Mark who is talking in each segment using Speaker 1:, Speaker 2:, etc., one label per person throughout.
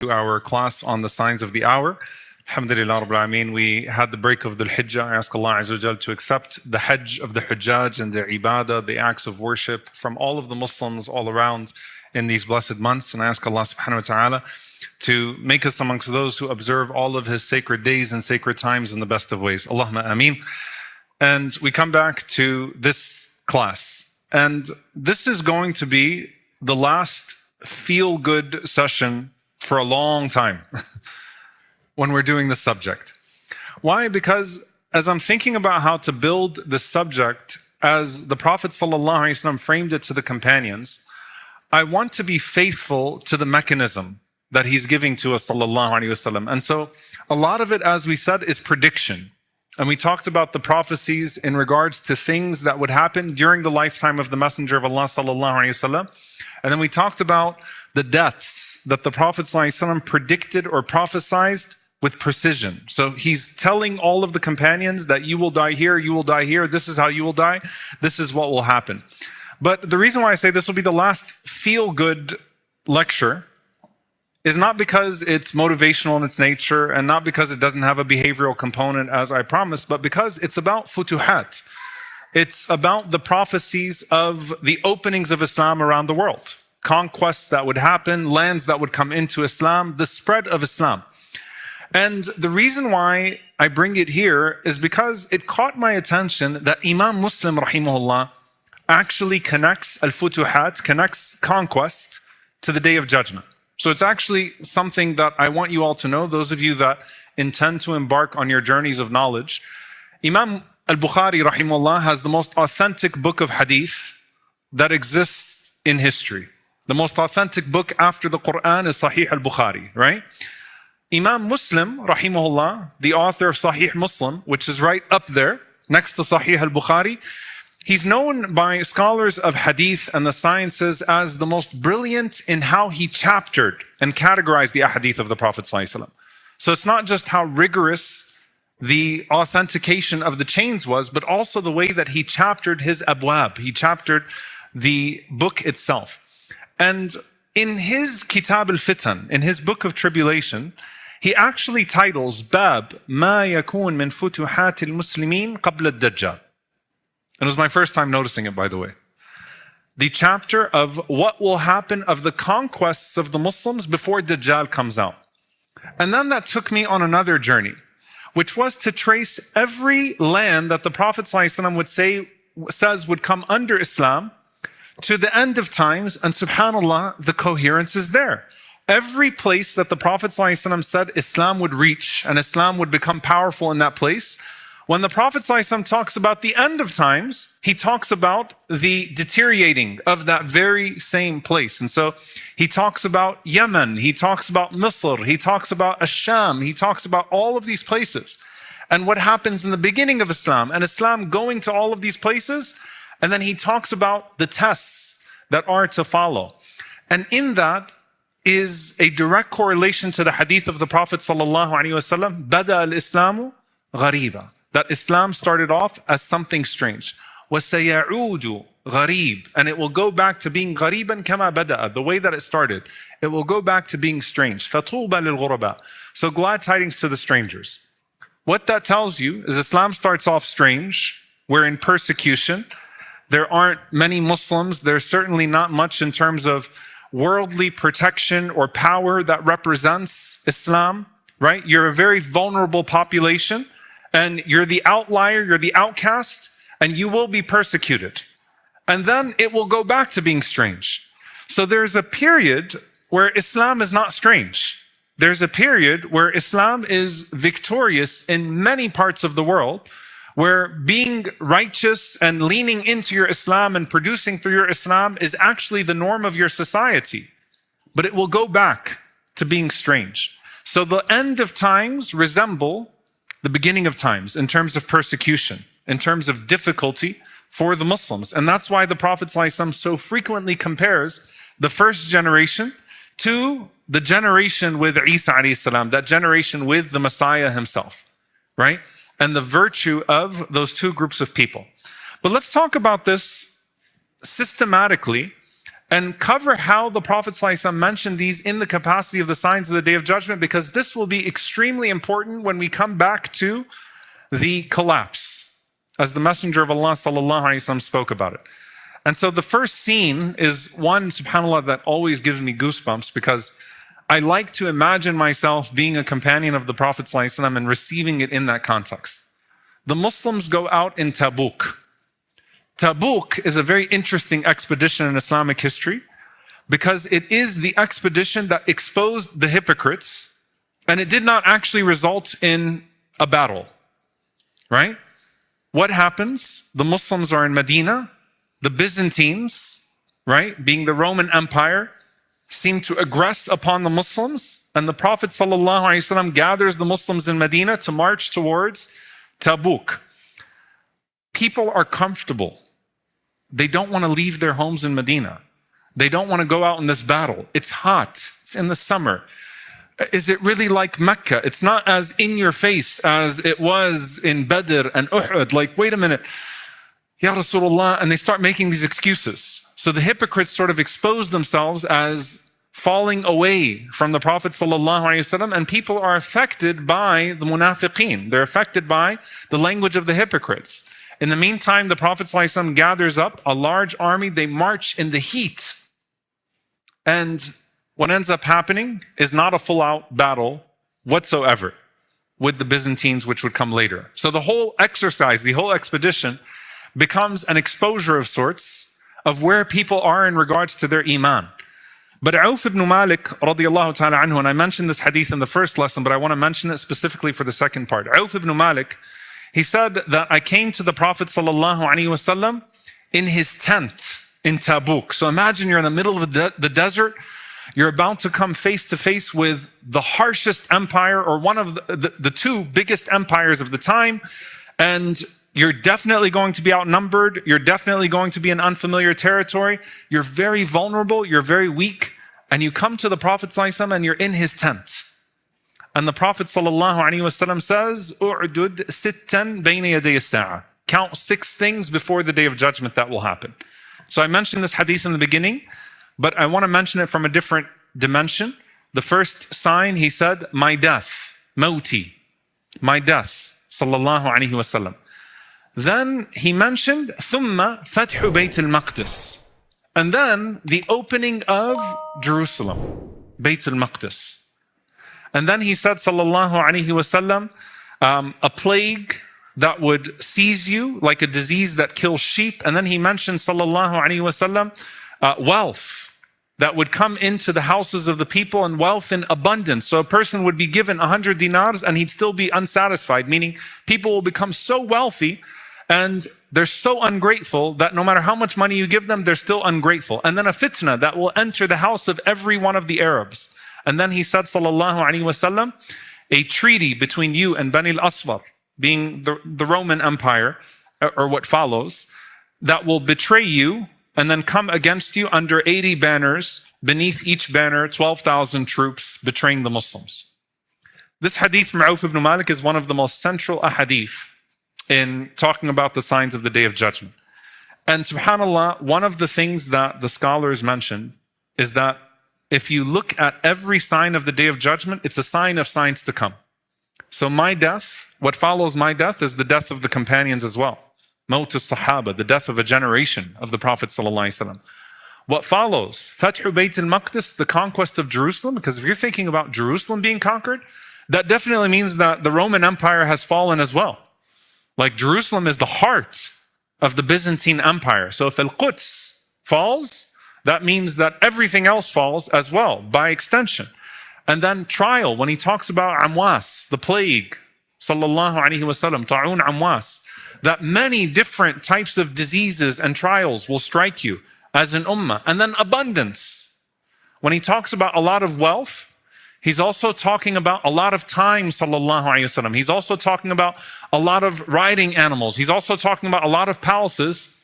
Speaker 1: to our class on the signs of the hour. Alhamdulillah Rabbil Alameen, we had the break of the Hijjah. I ask Allah Azza wa Jal to accept the Hajj of the Hujjaj and their ibadah, the acts of worship from all of the Muslims all around in these blessed months. And I ask Allah subhanahu wa ta'ala to make us amongst those who observe all of His sacred days and sacred times in the best of ways. Allahumma ameen. And we come back to this class. And this is going to be the last feel-good session for a long time when we're doing this subject. Why? Because as I'm thinking about how to build this subject as the Prophet ﷺ framed it to the companions, I want to be faithful to the mechanism that he's giving to us ﷺ. And so a lot of it, as we said, is prediction. And we talked about the prophecies in regards to things that would happen during the lifetime of the Messenger of Allah ﷺ. And then we talked about the deaths that the Prophet ﷺ predicted or prophesied with precision. So he's telling all of the companions that you will die here, you will die here, this is how you will die, this is what will happen. But the reason why I say this will be the last feel-good lecture is not because it's motivational in its nature and not because it doesn't have a behavioral component as I promised, but because it's about futuhat. It's about the prophecies of the openings of Islam around the world. Conquests that would happen, lands that would come into Islam, the spread of Islam. And the reason why I bring it here is because it caught my attention that Imam Muslim rahimahullah actually connects al-futuhat, connects conquest to the Day of Judgment. So it's actually something that I want you all to know, those of you that intend to embark on your journeys of knowledge. Imam al-Bukhari rahimahullah has the most authentic book of hadith that exists in history. The most authentic book after the Quran is Sahih al-Bukhari, right? Imam Muslim rahimahullah, the author of Sahih Muslim, which is right up there next to Sahih al-Bukhari, he's known by scholars of hadith and the sciences as the most brilliant in how he chaptered and categorized the ahadith of the Prophet ﷺ. So it's not just how rigorous the authentication of the chains was, but also the way that he chaptered his abwab. He chaptered the book itself. And in his Kitab al-Fitan, in his book of tribulation, he actually titles Bab Ma Yakun min Futuhat al-Muslimin Qabla al-Dajjal. It was my first time noticing it, by the way. The chapter of what will happen of the conquests of the Muslims before Dajjal comes out. And then that took me on another journey, which was to trace every land that the Prophet ﷺ says would come under Islam to the end of times, and subhanAllah, the coherence is there. Every place that the Prophet ﷺ said Islam would reach and Islam would become powerful in that place, when the Prophet ﷺ talks about the end of times, he talks about the deteriorating of that very same place. And so he talks about Yemen, he talks about Misr, he talks about Asham, he talks about all of these places. And what happens in the beginning of Islam, and Islam going to all of these places, and then he talks about the tests that are to follow. And in that is a direct correlation to the hadith of the Prophet ﷺ, Bada al-Islamu ghariba. That Islam started off as something strange. وَسَيَعُودُ غَرِيب. And it will go back to being غَرِيبًا كَمَا بَدَأَ. The way that it started. It will go back to being strange. فَطُوبَ لِلْغُرَبَى. So glad tidings to the strangers. What that tells you is Islam starts off strange. We're in persecution. There aren't many Muslims. There's certainly not much in terms of worldly protection or power that represents Islam, right? You're a very vulnerable population. And you're the outlier, you're the outcast, and you will be persecuted. And then it will go back to being strange. So there's a period where Islam is not strange. There's a period where Islam is victorious in many parts of the world, where being righteous and leaning into your Islam and producing through your Islam is actually the norm of your society. But it will go back to being strange. So the end of times resemble the beginning of times in terms of persecution, in terms of difficulty for the Muslims. And that's why the Prophet ﷺ so frequently compares the first generation to the generation with Isa alayhi salam, that generation with the Messiah himself, right? And the virtue of those two groups of people. But let's talk about this systematically and cover how the Prophet ﷺ mentioned these in the capacity of the signs of the Day of Judgment, because this will be extremely important when we come back to the collapse, as the Messenger of Allah ﷺ spoke about it. And so the first scene is one, subhanAllah, that always gives me goosebumps, because I like to imagine myself being a companion of the Prophet ﷺ and receiving it in that context. The Muslims go out in Tabuk. Tabuk is a very interesting expedition in Islamic history, because it is the expedition that exposed the hypocrites, and it did not actually result in a battle, right? What happens? The Muslims are in Medina. The Byzantines, right, being the Roman Empire, seem to aggress upon the Muslims, and the Prophet ﷺ gathers the Muslims in Medina to march towards Tabuk. People are comfortable. They don't want to leave their homes in Medina. They don't want to go out in this battle. It's hot. It's in the summer. Is it really like Mecca? It's not as in your face as it was in Badr and Uhud. Like, wait a minute. Ya Rasulullah, and they start making these excuses. So the hypocrites sort of expose themselves as falling away from the Prophet ﷺ, and people are affected by the munafiqeen. They're affected by the language of the hypocrites. In the meantime, the Prophet ﷺ gathers up a large army. They march in the heat. And what ends up happening is not a full-out battle whatsoever with the Byzantines, which would come later. So the whole exercise, the whole expedition, becomes an exposure of sorts of where people are in regards to their iman. But Auf ibn Malik radiallahu ta'ala anhu, and I mentioned this hadith in the first lesson, but I want to mention it specifically for the second part. Auf ibn Malik, he said that I came to the Prophet sallallahu alaihi wasallam in his tent in Tabuk. So imagine you're in the middle of the desert. You're about to come face to face with the harshest empire, or one of the two biggest empires of the time. And you're definitely going to be outnumbered. You're definitely going to be in unfamiliar territory. You're very vulnerable. You're very weak. And you come to the Prophet ﷺ and you're in his tent. And the Prophet ﷺ says, "U'dud sittan bayna yaday as-sa'a." Count 6 things before the Day of Judgment that will happen. So I mentioned this hadith in the beginning, but I want to mention it from a different dimension. The first sign, he said, my death, mawti, my death, sallallahu alayhi wa sallam. Then he mentioned ثُمَّ فَتْحُ بَيْتِ الْمَقْدِسِ, and then the opening of Jerusalem, Bayt al-Maqdis. And then he said, sallallahu alayhi wasallam, a plague that would seize you like a disease that kills sheep. And then he mentioned, sallallahu alayhi wasallam, wealth that would come into the houses of the people, and wealth in abundance. So a person would be given 100 dinars and he'd still be unsatisfied, meaning people will become so wealthy and they're so ungrateful that no matter how much money you give them, they're still ungrateful. And then a fitna that will enter the house of every one of the Arabs. And then he said, sallallahu alaihi wasallam, a treaty between you and Bani al-Asfar, being the Roman Empire, or what follows, that will betray you and then come against you under 80 banners, beneath each banner 12,000 troops betraying the Muslims. This hadith from Auf ibn Malik is one of the most central ahadith in talking about the signs of the Day of Judgment. And subhanAllah, one of the things that the scholars mentioned is that if you look at every sign of the Day of Judgment, it's a sign of signs to come. So my death, what follows my death, is the death of the companions as well. Maut al-Sahaba, the death of a generation of the Prophet ﷺ. What follows? Fathu Bayt al-Maqdis, the conquest of Jerusalem, because if you're thinking about Jerusalem being conquered, that definitely means that the Roman Empire has fallen as well. Like Jerusalem is the heart of the Byzantine Empire. So if Al-Quds falls, that means that everything else falls as well, by extension. And then trial, when he talks about Amwas, the plague, sallallahu alayhi wasallam, ta'un Amwas, that many different types of diseases and trials will strike you as an ummah. And then abundance. When he talks about a lot of wealth, he's also talking about a lot of time, sallallahu alayhi wasallam. He's also talking about a lot of riding animals. He's also talking about a lot of palaces.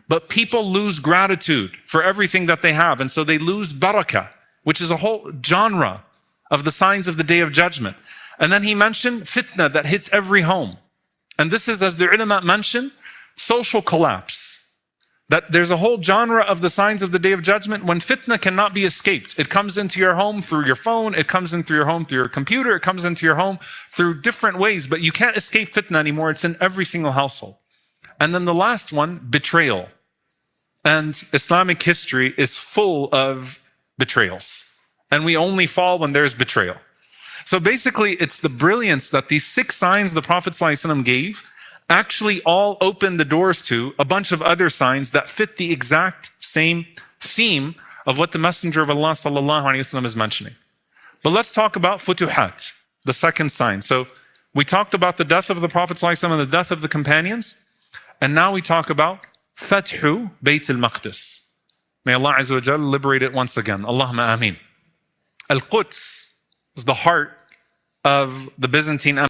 Speaker 1: But people lose gratitude for everything that they have. And so they lose barakah, which is a whole genre of the signs of the Day of Judgment. And then he mentioned fitna that hits every home. And this is, as the ulama mentioned, social collapse. That there's a whole genre of the signs of the Day of Judgment when fitna cannot be escaped. It comes into your home through your phone, it comes into your home through your computer, it comes into your home through different ways, but you can't escape fitna anymore. It's in every single household. And then the last one, betrayal. And Islamic history is full of betrayals. And we only fall when there's betrayal. So basically, it's the brilliance that these 6 signs the Prophet ﷺ gave actually all open the doors to a bunch of other signs that fit the exact same theme of what the Messenger of Allah ﷺ is mentioning. But let's talk about futuhat, the second sign. So we talked about the death of the Prophet ﷺ and the death of the companions. And now we talk about Fathu Bayt al-Maqdis. May Allah Azza wa Jal liberate it once again. Allahumma ameen. Al-Quds was the heart of the Byzantine Empire.